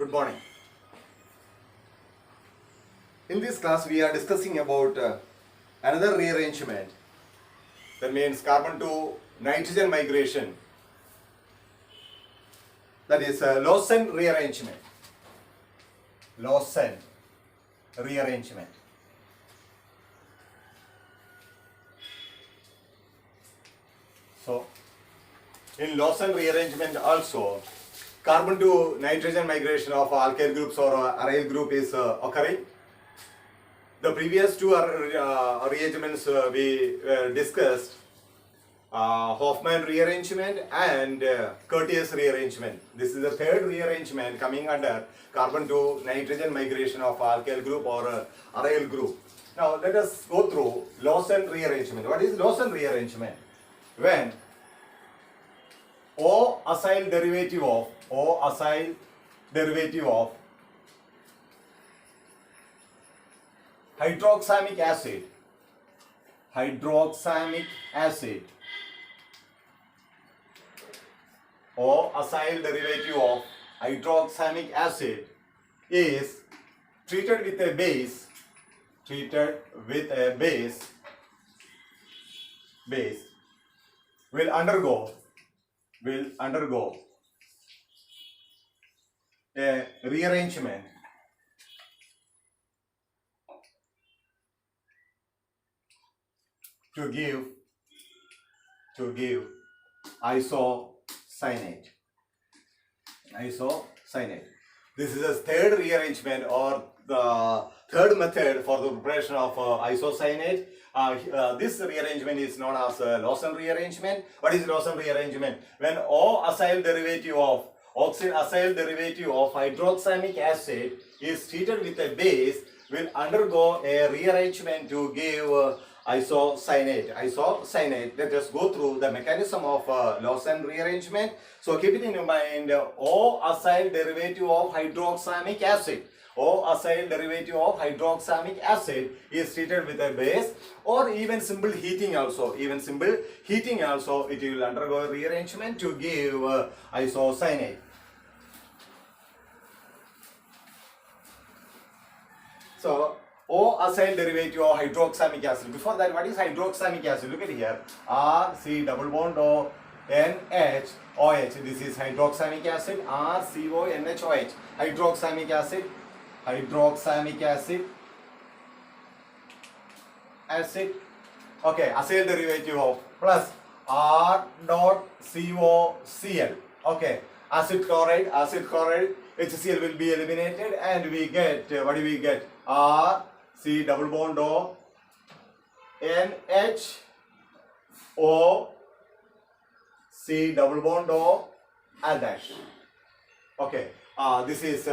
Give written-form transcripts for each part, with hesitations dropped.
Good morning. In this class we are discussing about another rearrangement. That means carbon to nitrogen migration. That is Lossen rearrangement. Lossen rearrangement. So in Lossen rearrangement also carbon to nitrogen migration of alkyl groups or aryl group is occurring. The previous two rearrangements we discussed, Hoffman rearrangement and Curtius rearrangement. This is the third rearrangement coming under carbon to nitrogen migration of alkyl group or aryl group. Now let us go through Lossen rearrangement. What is Lossen rearrangement? When O acyl derivative of hydroxamic acid or acyl derivative of hydroxamic acid is treated with a base will undergo a rearrangement to give isocyanate. This is a third rearrangement or the third method for the preparation of isocyanate. This rearrangement is known as Lossen rearrangement. What is Lossen rearrangement? When oxyl derivative of hydroxamic acid is treated with a base, will undergo a rearrangement to give isocyanate. Let us go through the mechanism of Lossen rearrangement. So keep it in mind, O-acyl derivative of hydroxamic acid. O-acyl derivative of hydroxamic acid is treated with a base, or even simple heating also. It will undergo a rearrangement to give isocyanate. So O-acyl derivative of hydroxamic acid. Before that, what is hydroxamic acid? Look at here. R-C double bond O NH OH. This is hydroxamic acid. RCONH hydroxamic acid. Okay, acyl derivative of plus R dot COCl. Okay, acid chloride. HCl will be eliminated, and we get what do we get? R C double bond O NH O C double bond O R dash. Okay, this is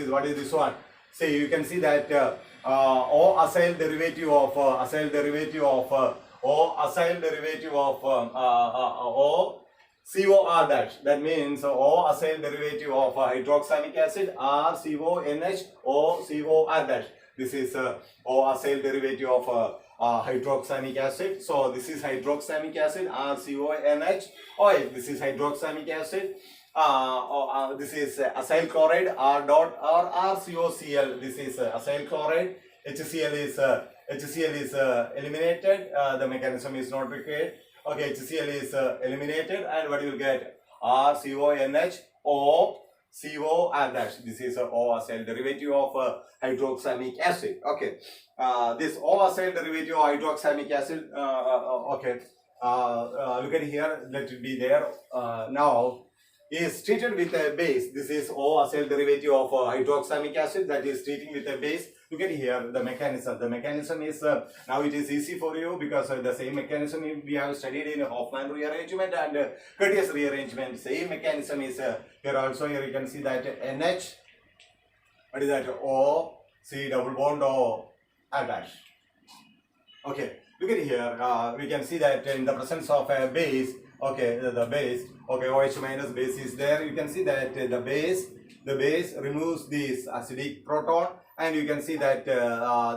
what is this one? See, you can see that O acyl derivative of O COR dash. That means O acyl derivative of hydroxamic acid RCONH OCOR dash. This is O acyl derivative of hydroxamic acid. So this is hydroxamic acid RCONH OH. This is hydroxamic acid. This is acyl chloride R dot or RCOCl. This is acyl chloride. HCl is eliminated. The mechanism is not required. Okay, HCl is eliminated, and what you will get? RCONH O COR dash. This is O acyl derivative of hydroxamic acid. Okay, this O acyl derivative of hydroxamic acid. Okay, look at here. Let it be there. Now is treated with a base. This is O acyl derivative of hydroxamic acid that is treating with a base. Look at here the mechanism. The mechanism is now it is easy for you because the same mechanism we have studied in Hoffman rearrangement and Curtius rearrangement. Same mechanism is here also. Here you can see that NH. What is that? O C double bond O R dash. Okay. Look at here. We can see that in the presence of a base. Okay, the base. Okay, OH minus base is there. You can see that the base removes this acidic proton, and you can see that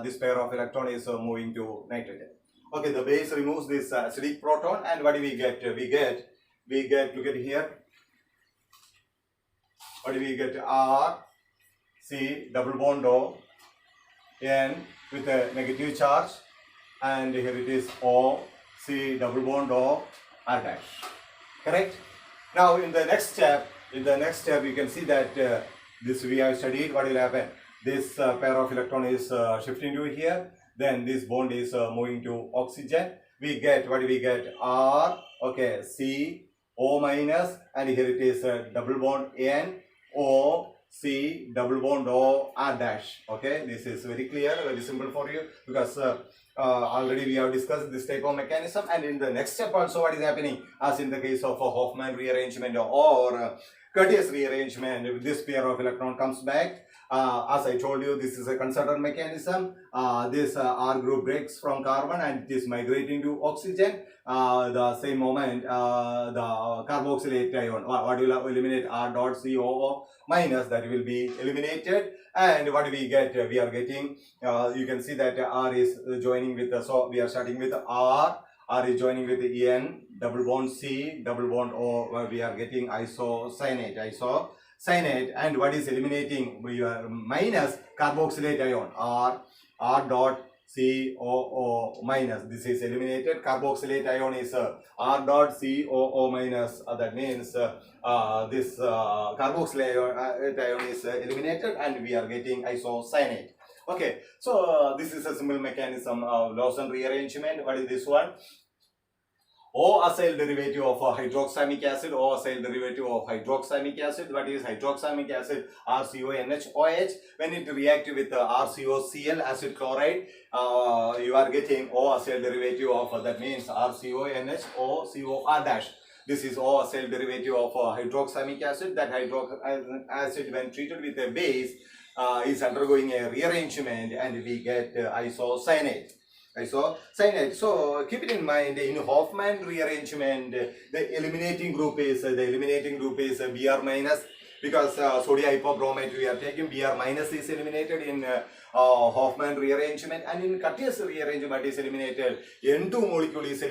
this pair of electron is moving to nitrogen. Okay, the base removes this acidic proton, and what do we get? We get, look at here. What do we get? R C double bond O, N with a negative charge, and here it is O, C double bond O, R dash. Correct? Now in the next step, you can see that this we have studied. What will happen? This pair of electron is shifting to here. Then this bond is moving to oxygen. We get, what do we get? R, okay, C, O minus, and here it is double bond N, O, C, double bond O, R dash. Okay, this is very clear, very simple for you, because already we have discussed this type of mechanism. And in the next step also, what is happening, as in the case of a Hofmann rearrangement or Curtius rearrangement, this pair of electron comes back. As I told you, this is a considered mechanism. This R group breaks from carbon and it is migrating to oxygen. The same moment, the carboxylate ion, what will eliminate R dot COO minus, that will be eliminated. And what do we get? We are getting, you can see that R is joining with the, so we are starting with R. R is joining with the N, double bond C, double bond O, where we are getting isocyanate, and what is eliminating? We are minus carboxylate ion, R dot COO minus. This is eliminated. Carboxylate ion is R dot COO minus. That means this carboxylate ion is eliminated, and we are getting isocyanate. Okay, so this is a simple mechanism of Lossen rearrangement. What is this one? O-acyl derivative of hydroxamic acid, O-acyl derivative of hydroxamic acid. What is hydroxamic acid? RCONH. When it reacts with RCOCl, acid chloride, you are getting O-acyl derivative of, that means RCONH, OCOR dash. This is O-acyl derivative of hydroxamic acid. That hydroxamic acid, when treated with a base, is undergoing a rearrangement, and we get isocyanate. So keep it in mind, in Hofmann rearrangement, the eliminating group is Br minus, because sodium hypobromate we are taking, Br minus is eliminated in Hofmann rearrangement, and in Curtius rearrangement is eliminated. N2 molecule is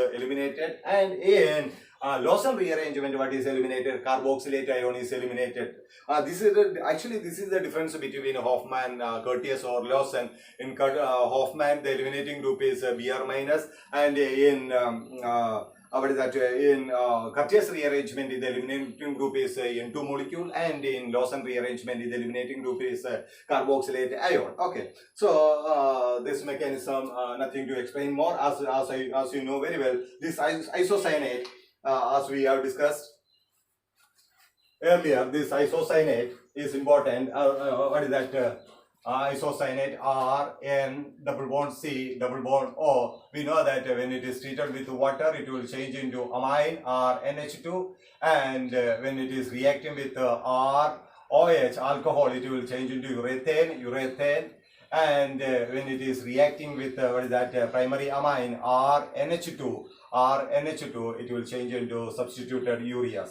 eliminated, and in Lossen rearrangement, what is eliminated? Carboxylate ion is eliminated. This is the difference between Hofmann, Curtius or Lossen. In Hofmann, the eliminating group is Br minus, and in in Curtius rearrangement, the eliminating group is N2 molecule, and in Lossen rearrangement, the eliminating group is carboxylate ion. Okay, so this mechanism, nothing to explain more. As you know very well, this isocyanate, as we have discussed earlier, this isocyanate is important. What is that? Isocyanate R, N, double bond C, double bond O. We know that when it is treated with water, it will change into amine or NH2, and when it is reacting with R, OH, alcohol, it will change into urethane, and when it is reacting with primary amine or NH2, it will change into substituted urea.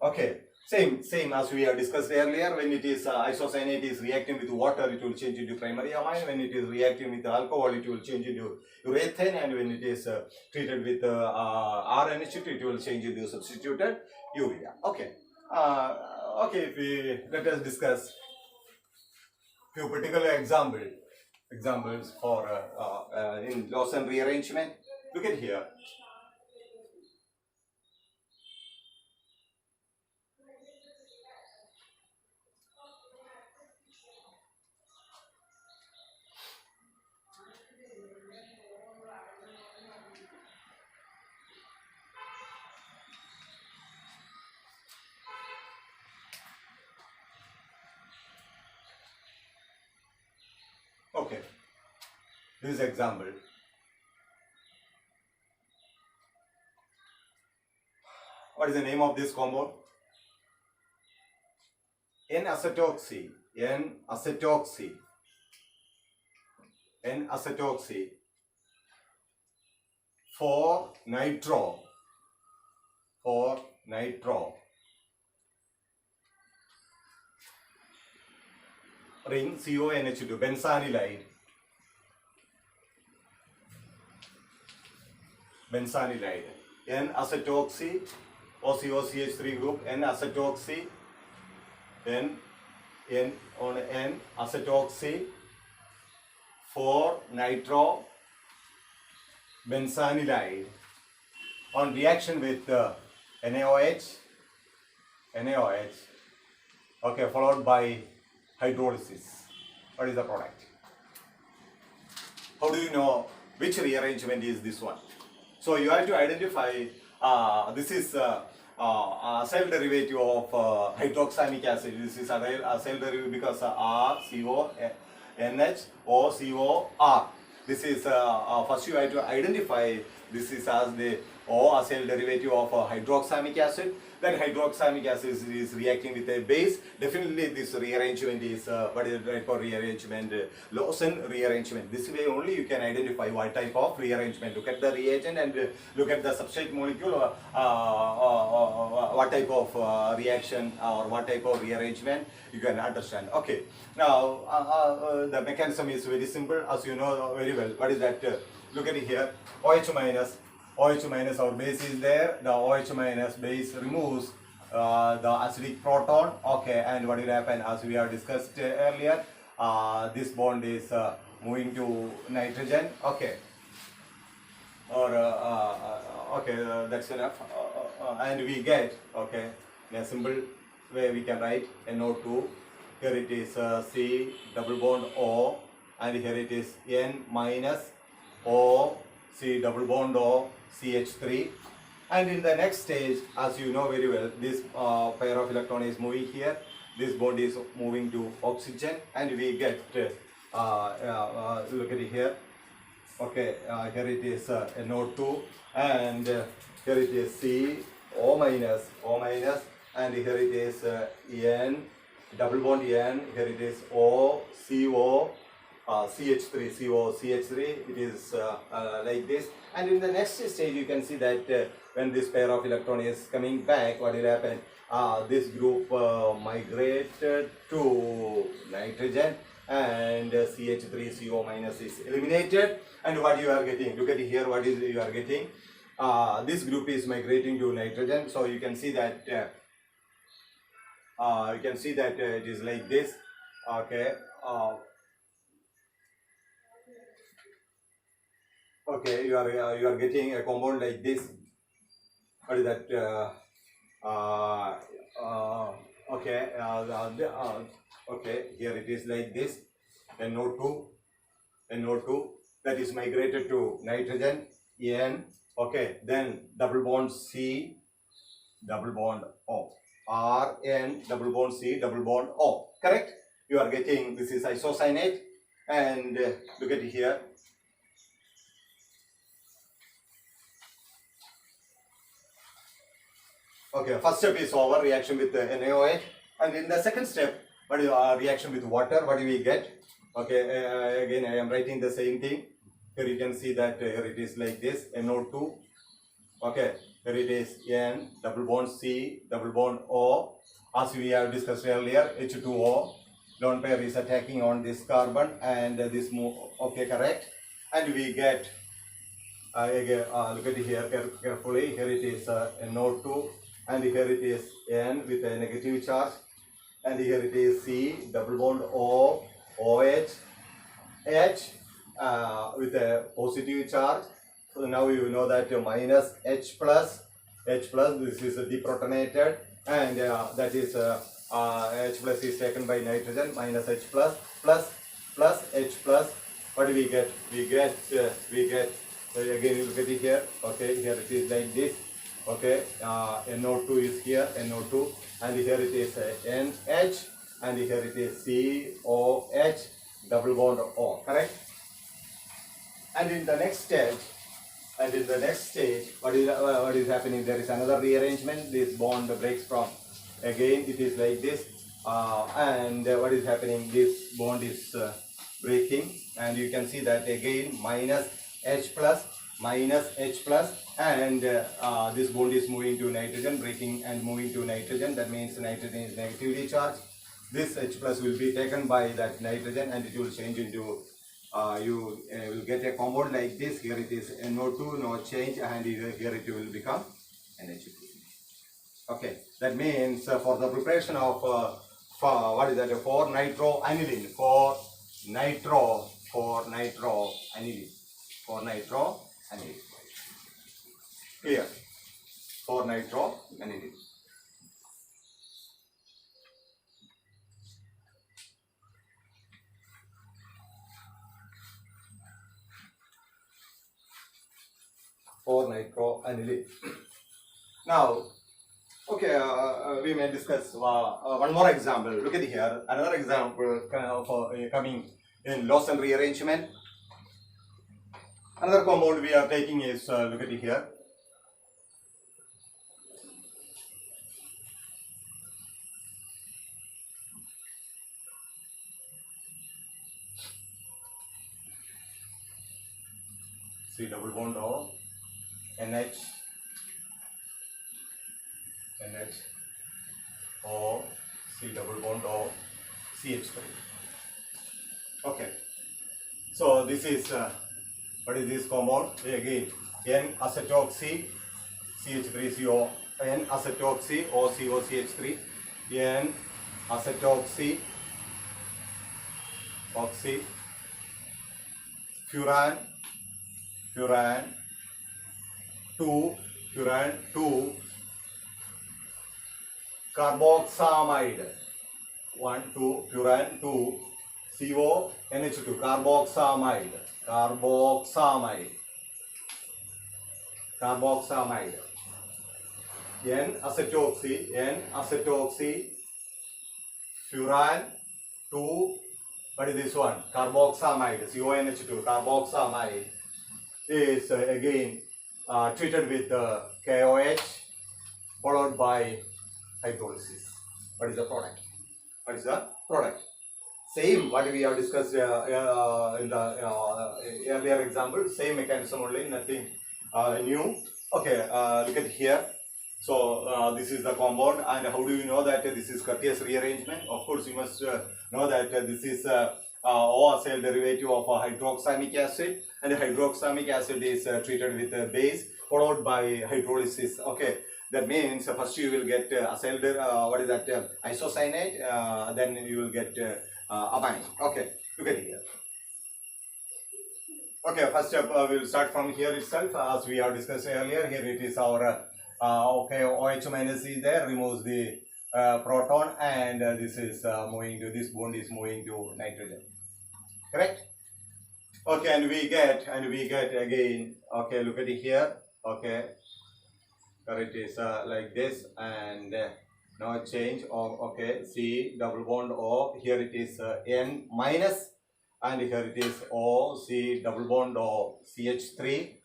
Okay, same as we have discussed earlier. When it is isocyanate is reacting with water, it will change into primary amine. When it is reacting with alcohol, it will change into urethane, and when it is treated with RNH2, it will change into substituted urea. Okay, let us discuss few particular examples for in Lossen rearrangement. Look at here. Okay, this example. What is the name of this compound? N-acetoxy, 4-nitro, ring CONH2, benzanilide, N-acetoxy OCOCH3 group, N-acetoxy, N on N-acetoxy, 4-nitro benzanylide on reaction with NaOH, okay, followed by hydrolysis. What is the product? How do you know which rearrangement is this one? So you have to identify this is cell derivative of hydroxamic acid. This is a cell derivative because RCONH, This is first you have to identify this is as the O, a cell derivative of hydroxamic acid. That hydroxamic acid is reacting with a base. Definitely this rearrangement is what is the type of rearrangement? Lossen rearrangement. This way only you can identify what type of rearrangement. Look at the reagent and look at the substrate molecule, what type of reaction or what type of rearrangement you can understand. Okay. Now the mechanism is very simple, as you know very well. What is that? Look at it here. OH minus, our base is there. The OH minus base removes the acidic proton. Okay, and what will happen, as we have discussed earlier, this bond is moving to nitrogen. Okay, or okay, that's enough. And we get, okay, in a simple way we can write NO2. Here it is C double bond O, and here it is N minus O, C double bond O, CH3. And in the next stage, as you know very well, this pair of electron is moving here. This bond is moving to oxygen, and we get look at it here. Okay, here it is NO2, and here it is C O minus, and here it is N double bond N. Here it is O CO. CH3, CH3, it is like this. And in the next stage you can see that when this pair of electron is coming back, what will happen? This group migrated to nitrogen, and CH3CO minus is eliminated. And what you are getting, look at it here, what is you are getting? This group is migrating to nitrogen, so you can see that it is like this. Okay. Okay, you are getting a compound like this. What is that? Okay, okay. Here it is like this. NO2, that is migrated to nitrogen. N. Okay, then double bond C, double bond O. RN double bond C, double bond O. Correct? You are getting, this is isocyanate, and look at it here. Okay, first step is over, reaction with NaOH, and in the second step, what is reaction with water? What do we get? Okay, again I am writing the same thing. Here you can see that here it is like this, NO2. Okay, here it is N double bond C double bond O. As we have discussed earlier, H2O. Lone pair is attacking on this carbon, and this move. Okay, correct. And we get again, look at it here carefully. Here it is NO2. And here it is N with a negative charge, and here it is C double bond O, OH, H with a positive charge. So now you know that minus H plus, this is deprotonated, and that is H plus is taken by nitrogen, minus H plus H plus. What do we get? We get again, you look at it here. Okay, here it is like this. Okay, NO2 is here, NO2, and here it is NH, and here it is COH double bond O, correct? And in the next stage, what is happening? There is another rearrangement. This bond breaks from, again it is like this, and what is happening? This bond is breaking, and you can see that again minus H plus, and this bond is moving to nitrogen, breaking and moving to nitrogen. That means nitrogen is negatively charged. This H plus will be taken by that nitrogen, and it will change into, you will get a compound like this. Here it is NO2, no change, and here it will become NH2. Okay, that means for the preparation of what is that? 4-nitroaniline, 4-nitroaniline, 4-nitroaniline. Clear? 4-nitroaniline. Now, okay, we may discuss one more example. Look at here, another example coming in Lossen rearrangement. Another compound we are taking is, look at here. C double bond O, NH, O, C double bond O, CH3. Okay. So this is, what is this compound? Again, N-acetoxy, CH3CO, N-acetoxy, OCOCH3, N-acetoxy, oxy, furan 2, carboxamide, 1, 2, furan 2, CO, NH2, carboxamide, N-acetoxy, furan 2, what is this one? Carboxamide, CONH2, carboxamide is again treated with KOH followed by hydrolysis. What is the product? Same what we have discussed in the earlier example, same mechanism only, nothing new. Okay, look at here. So this is the compound, and how do you know that this is Curtius rearrangement? Of course, you must know that this is OCl derivative of hydroxamic acid, and hydroxamic acid is treated with a base followed by hydrolysis. Okay, that means first you will get acyl, isocyanate, then you will get amine. Okay, look at here. Okay, first step we will start from here itself, as we have discussed earlier. Here it is our okay, OH minus is there, removes the proton, and this is moving to, this bond is moving to nitrogen. Correct? Okay, and we get again, okay, look at it here. Okay, here it is like this, and now change of, okay, C double bond O, here it is N minus, and here it is O, C double bond O, CH3,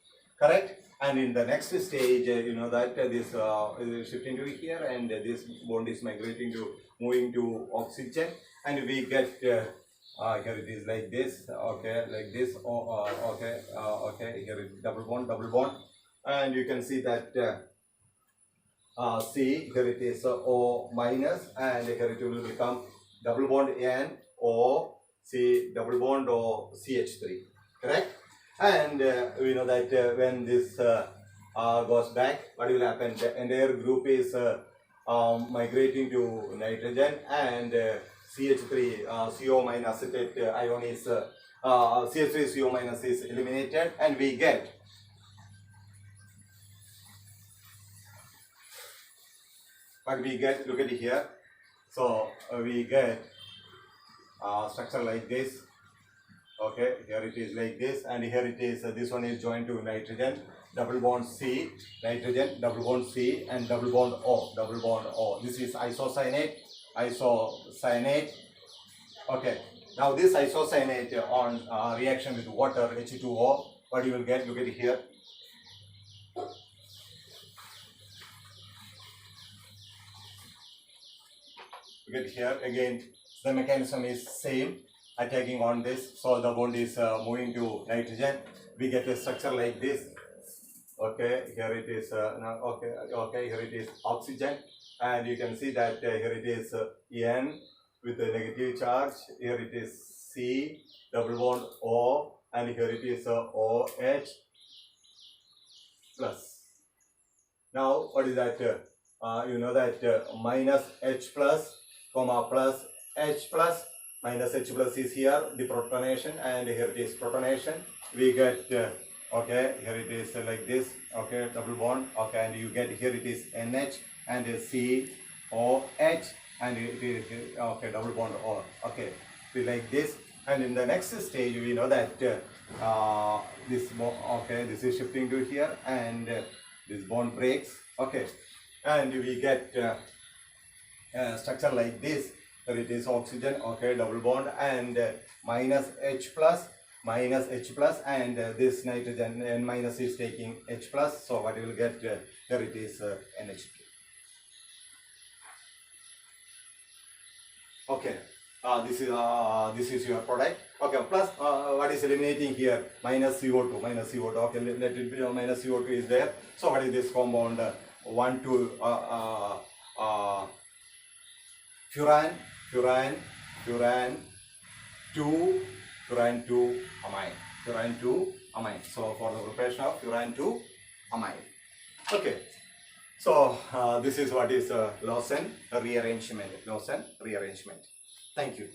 correct? And in the next stage, you know that this is shifting to here, and this bond is migrating to, moving to oxygen, and we get here it is like this, okay, like this, okay, okay, here it is double bond, and you can see that C, here it is O minus, and here it will become double bond N, O, C double bond O, CH3, correct? And we know that when this goes back, what will happen? The entire group is migrating to nitrogen, and CH3 CO minus acetate ion is CH3 CO minus is eliminated, and we get what we get. Look at it here. So we get structure like this. Okay, here it is like this, and here it is, this one is joined to nitrogen, double bond C, nitrogen, double bond C, and double bond O, This is isocyanate. Okay, now this isocyanate on reaction with water, H2O, what you will get, look at it here. Look at here, again, the mechanism is same. Attacking on this, so the bond is moving to nitrogen. We get a structure like this. Okay, here it is now. Okay, here it is oxygen, and you can see that here it is N with a negative charge. Here it is C double bond O, and here it is OH plus. Now what is that? you know that minus H plus, comma plus H plus, minus H plus is here, the protonation, and here it is protonation. We get, okay, here it is like this, okay, double bond, okay, and you get here it is NH and COH, and it is, okay, double bond O, okay, be like this. And in the next stage, we know that this, okay, this is shifting to here, and this bond breaks, okay, and we get structure like this. There it is oxygen, okay, double bond, and minus H plus, and this nitrogen N minus is taking H plus. So what you will get here it is NH2. Okay, this is your product. Okay, plus what is eliminating here? Minus CO2, Okay, let it be minus CO2 is there. So what is this compound? 1, 2, furan 2 amine. So for the preparation of furan 2 amine. Okay. So this is what is Lossen rearrangement. Thank you.